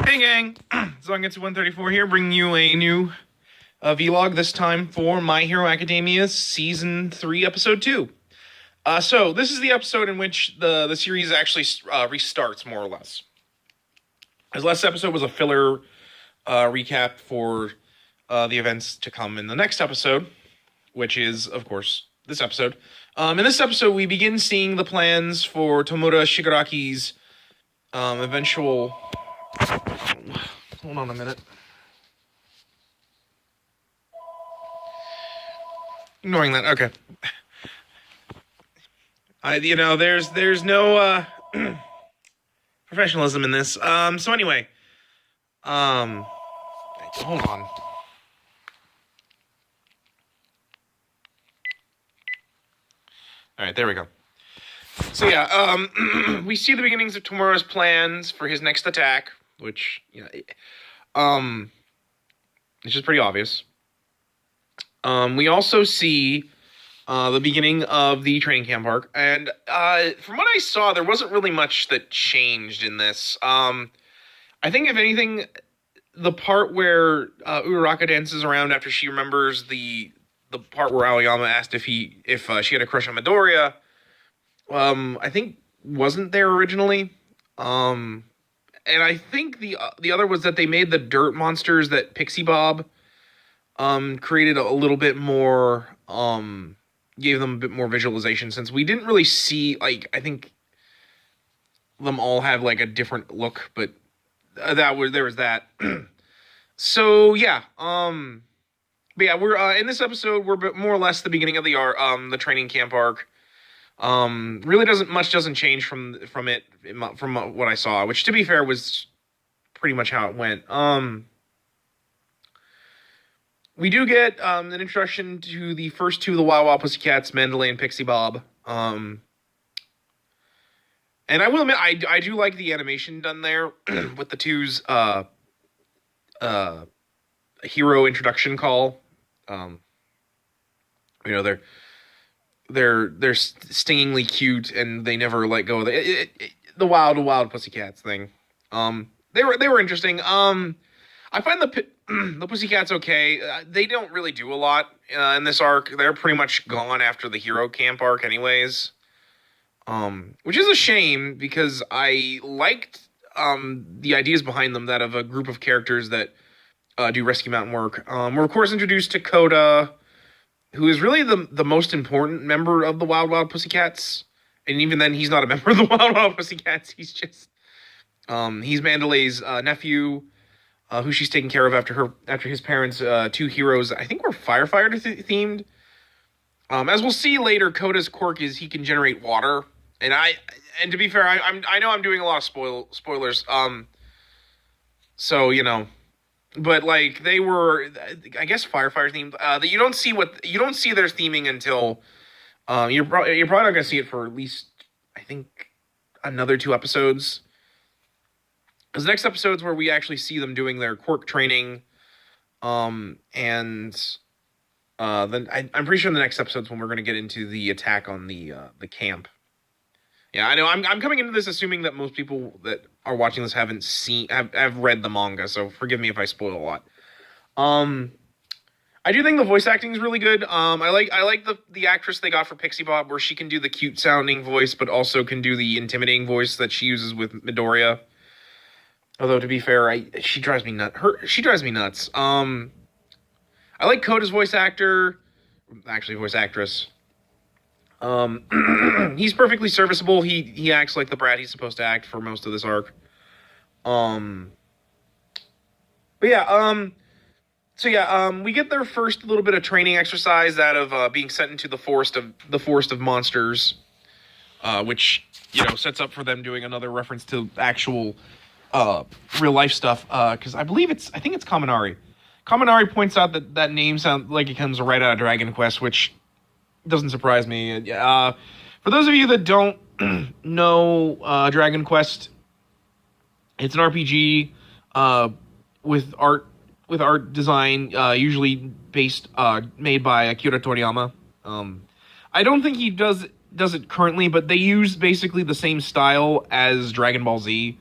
Hey gang, Zangetsu 134 here, bringing you a new vlog, this time for My Hero Academia Season 3, Episode 2. So, this is the episode in which the series actually restarts, more or less. This last episode was a filler recap for the events to come in the next episode, which is, of course, this episode. In this episode, we begin seeing the plans for Tomura Shigaraki's eventual... Hold on a minute. Ignoring that, okay. There's no professionalism in this. So anyway, hold on. All right, there we go. So yeah, we see the beginnings of Tomura's plans for his next attack, which it's just pretty obvious. We also see the beginning of the training camp arc, and from what I saw, there wasn't really much that changed in this. I think, if anything, the part where Uraraka dances around after she remembers the part where Aoyama asked if she had a crush on Midoriya, I think wasn't there originally. And I think the other was that they made the dirt monsters that Pixie Bob created a little bit more, gave them a bit more visualization, since we didn't really see, like, I think them all have like a different look, but there was that. So yeah, but yeah, we're in this episode, we're more or less the beginning of the training camp arc. Really doesn't change from what I saw, which, to be fair, was pretty much how it went. We do get an introduction to the first two of the Wild Wild Pussycats, Mandalay and Pixie Bob. And I will admit, I do like the animation done there with the two's hero introduction call. They're stingingly cute, and they never let go of the Wild Pussycats thing. They were interesting. I find the Pussycats okay. They don't really do a lot in this arc. They're pretty much gone after the hero camp arc, anyways. Which is a shame, because I liked the ideas behind them, that of a group of characters that do rescue mountain work. We're of course introduced to Koda, who is really the most important member of the Wild Wild Pussycats. And even then, he's not a member of the Wild Wild Pussycats. He's just... he's Mandalay's nephew, who she's taking care of after his parents' two heroes, I think, were firefighter themed. As we'll see later, Koda's quirk is he can generate water. And to be fair, I know I'm doing a lot of spoilers. So, but like, they were, I guess, firefighter themed. That you don't see their theming until you're probably not gonna see it for at least, I think, another 2 episodes. Because the next episode's where we actually see them doing their quirk training, and then I'm pretty sure the next episode's when we're gonna get into the attack on the camp. Yeah, I know. I'm coming into this assuming that most people that are watching this have read the manga, so forgive me if I spoil a lot. I do think the voice acting is really good. I like the actress they got for Pixie Bob, where she can do the cute sounding voice, but also can do the intimidating voice that she uses with Midoriya. Although, to be fair, she drives me nuts. She drives me nuts. I like Koda's voice actor, actually voice actress. He's perfectly serviceable. He acts like the brat he's supposed to act for most of this arc. But yeah, so yeah, we get their first little bit of training exercise out of being sent into the forest of monsters, which sets up for them doing another reference to actual real life stuff. Because I think it's Kaminari. Kaminari points out that name sounds like it comes right out of Dragon Quest, which doesn't surprise me. For those of you that don't know Dragon Quest, it's an RPG with art design usually made by Akira Toriyama. I don't think he does it currently, but they use basically the same style as Dragon Ball Z.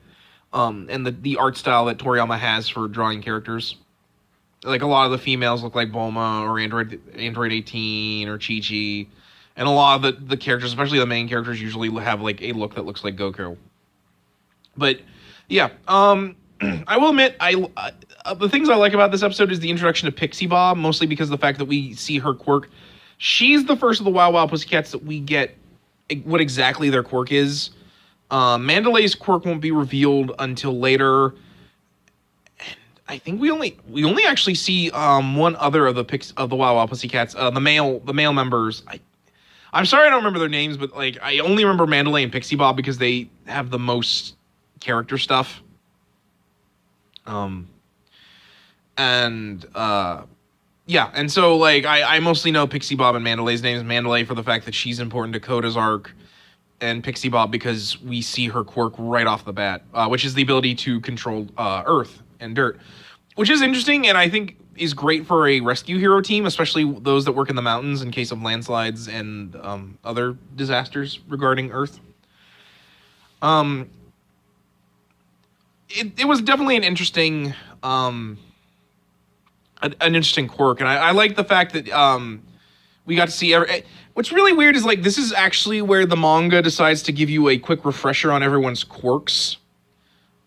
and the art style that Toriyama has for drawing characters. Like a lot of the females look like Bulma or Android 18 or Chi Chi, and a lot of the characters, especially the main characters, usually have like a look that looks like Goku. But yeah, I will admit, the things I like about this episode is the introduction of Pixie Bob, mostly because of the fact that we see her quirk. She's the first of the Wild Wild Pussycats that we get what exactly their quirk is. Mandalay's quirk won't be revealed until later. And I think we only actually see one other of the Wild Wild Pussycats, the male members. I'm sorry I don't remember their names, but like I only remember Mandalay and Pixie Bob because they have the most character stuff. Yeah, and so like I mostly know Pixie Bob and Mandalay's names. Mandalay for the fact that she's important to Koda's arc, and Pixie Bob because we see her quirk right off the bat, which is the ability to control earth and dirt, which is interesting and I think is great for a rescue hero team, especially those that work in the mountains in case of landslides and other disasters regarding earth. It was definitely an interesting quirk, and I like the fact that we got to see what's really weird is like this is actually where the manga decides to give you a quick refresher on everyone's quirks.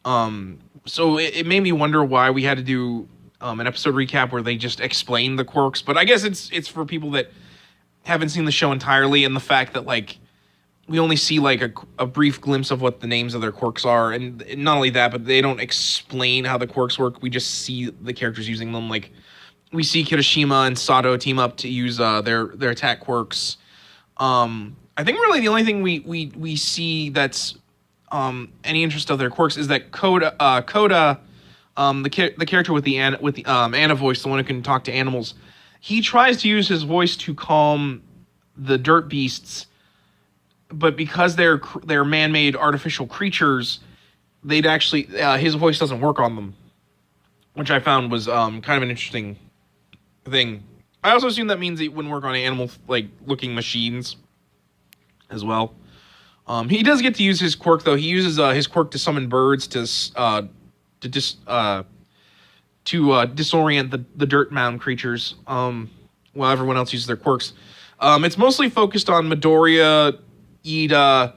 So it made me wonder why we had to do an episode recap where they just explain the quirks, but I guess it's for people that haven't seen the show entirely, and the fact that like we only see like a brief glimpse of what the names of their quirks are, and not only that, but they don't explain how the quirks work. We just see the characters using them. Like we see Kirishima and Sato team up to use their attack quirks. I think really the only thing we see that's any interest of their quirks is that Koda, the character with the Anna voice, the one who can talk to animals, he tries to use his voice to calm the dirt beasts. But because they're man-made artificial creatures, they'd actually his voice doesn't work on them, which I found was kind of an interesting thing. I also assume that means it wouldn't work on animal like looking machines as well. He does get to use his quirk though. He uses his quirk to summon birds to disorient the dirt mound creatures. While everyone else uses their quirks, it's mostly focused on Midoriya, Ida,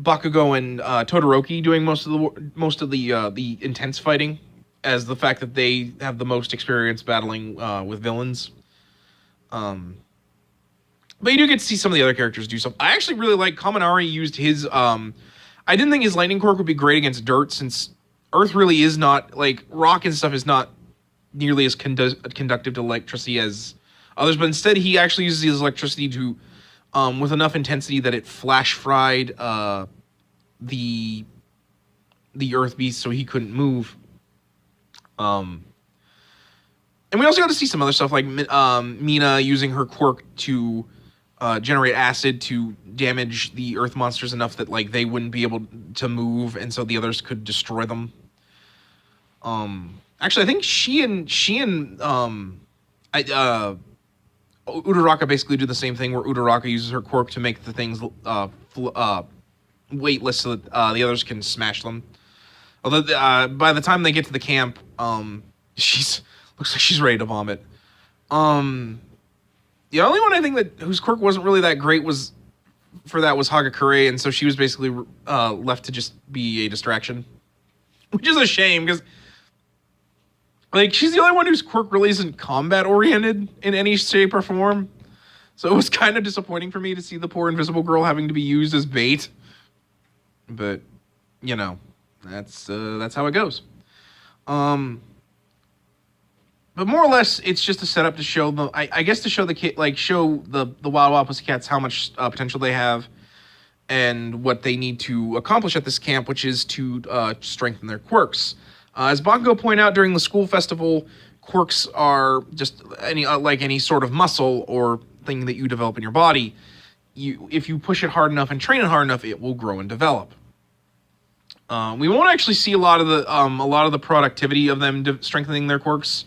Bakugo, and Todoroki doing most of the intense fighting, as the fact that they have the most experience battling with villains. But you do get to see some of the other characters do stuff. I actually really like Kaminari used his. I didn't think his lightning quirk would be great against dirt, since Earth really is not like rock and stuff is not nearly as conductive to electricity as others. But instead, he actually uses his electricity to. With enough intensity that it flash fried the Earth Beast, so he couldn't move. And we also got to see some other stuff like Mina using her quirk to generate acid to damage the Earth monsters enough that like they wouldn't be able to move, and so the others could destroy them. Actually, I think she and Uraraka basically do the same thing, where Uraraka uses her quirk to make the things weightless so that the others can smash them. Although by the time they get to the camp, looks like she's ready to vomit. The only one I think whose quirk wasn't really that great was Hagakure, and so she was basically left to just be a distraction, which is a shame because. Like, she's the only one whose quirk really isn't combat-oriented in any shape or form. So it was kind of disappointing for me to see the poor invisible girl having to be used as bait. But, you know, that's how it goes. But more or less, it's just a setup to show the... I guess to show the kid, like, show the Wild Wild Pussycats how much potential they have and what they need to accomplish at this camp, which is to strengthen their quirks. As Bakugo pointed out during the school festival, quirks are just any sort of muscle or thing that you develop in your body. If you push it hard enough and train it hard enough, it will grow and develop. We won't actually see a lot of the productivity of them strengthening their quirks.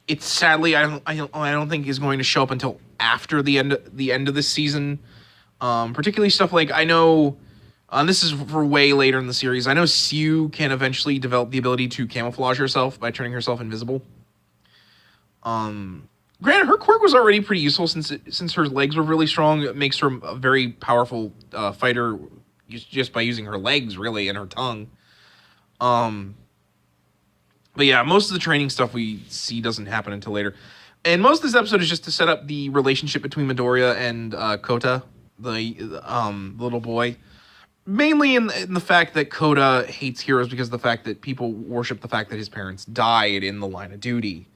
It's sadly I don't think is going to show up until after the end of this season. Particularly stuff like I know This is for way later in the series. I know Sue can eventually develop the ability to camouflage herself by turning herself invisible. Granted, her quirk was already pretty useful since her legs were really strong. It makes her a very powerful fighter just by using her legs, really, and her tongue. But yeah, most of the training stuff we see doesn't happen until later. And most of this episode is just to set up the relationship between Midoriya and Kota, the little boy. Mainly in the fact that Kota hates heroes because of the fact that people worship the fact that his parents died in the line of duty.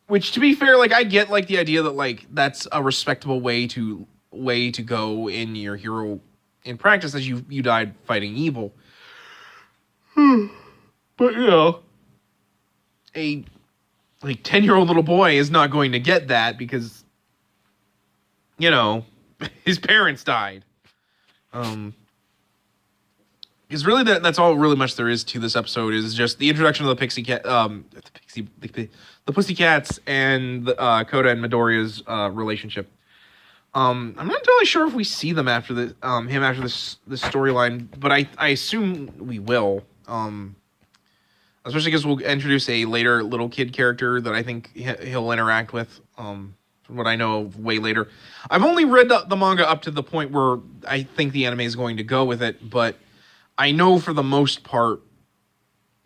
Which, to be fair, like, I get, like, the idea that, like, that's a respectable way to go in your hero in practice, as you died fighting evil. But, you know, a, like, 10-year-old little boy is not going to get that because, you know, his parents died. Because really that's all really much there is to this episode, is just the introduction of the Pussycats and Kota and Midoriya's relationship. I'm not entirely sure if we see them after this storyline, but I assume we will. Especially because we'll introduce a later little kid character that I think he'll interact with. From what I know of way later. I've only read the manga up to the point where I think the anime is going to go with it, but I know for the most part,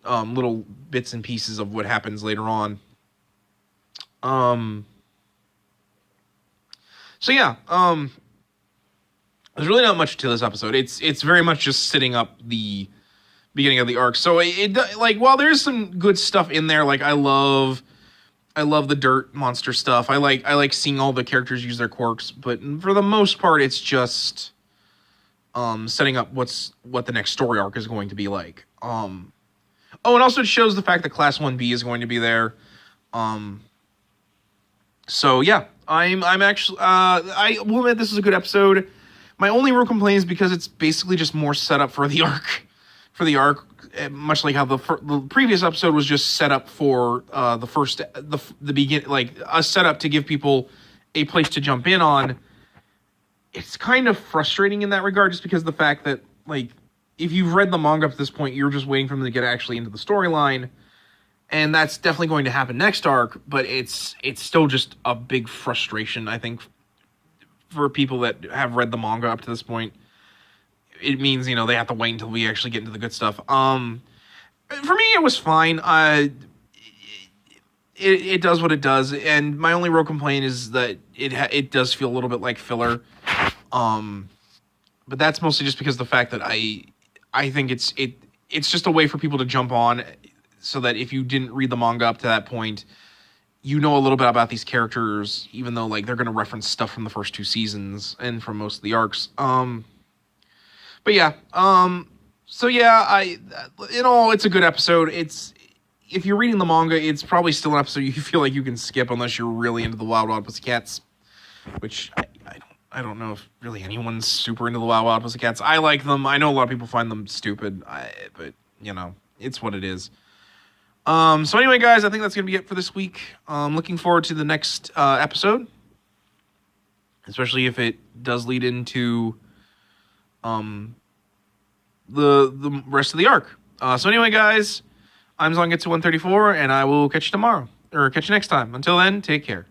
little bits and pieces of what happens later on. So yeah, there's really not much to this episode. It's very much just setting up the beginning of the arc. So it like, while there's some good stuff in there, like I love the dirt monster stuff. I like seeing all the characters use their quirks, but for the most part, it's just setting up what the next story arc is going to be like. Oh, and also it shows the fact that Class 1B is going to be there. So yeah, I'm actually I will admit this is a good episode. My only real complaint is because it's basically just more setup for the arc. Much like how the previous episode was just set up for the begin, like a setup to give people a place to jump in on. It's kind of frustrating in that regard, just because of the fact that, like, if you've read the manga up to this point, you're just waiting for them to get actually into the storyline, and that's definitely going to happen next arc. But it's still just a big frustration, I think, for people that have read the manga up to this point. It means, you know, they have to wait until we actually get into the good stuff. For me, it was fine. It does what it does, and my only real complaint is that it does feel a little bit like filler. But that's mostly just because of the fact that I think it's just a way for people to jump on, so that if you didn't read the manga up to that point, you know a little bit about these characters, even though, like, they're going to reference stuff from the first 2 seasons and from most of the arcs. But yeah, so yeah, in all, it's a good episode. If you're reading the manga, it's probably still an episode you feel like you can skip unless you're really into the Wild Wild Pussycats, which I don't know if really anyone's super into the Wild Wild Pussycats. I like them. I know a lot of people find them stupid, but, you know, it's what it is. So anyway, guys, I think that's going to be it for this week. Looking forward to the next episode, especially if it does lead into the rest of the arc. So anyway, guys, I'm Zangetsu 134, and I will catch you tomorrow, or catch you next time. Until then, take care.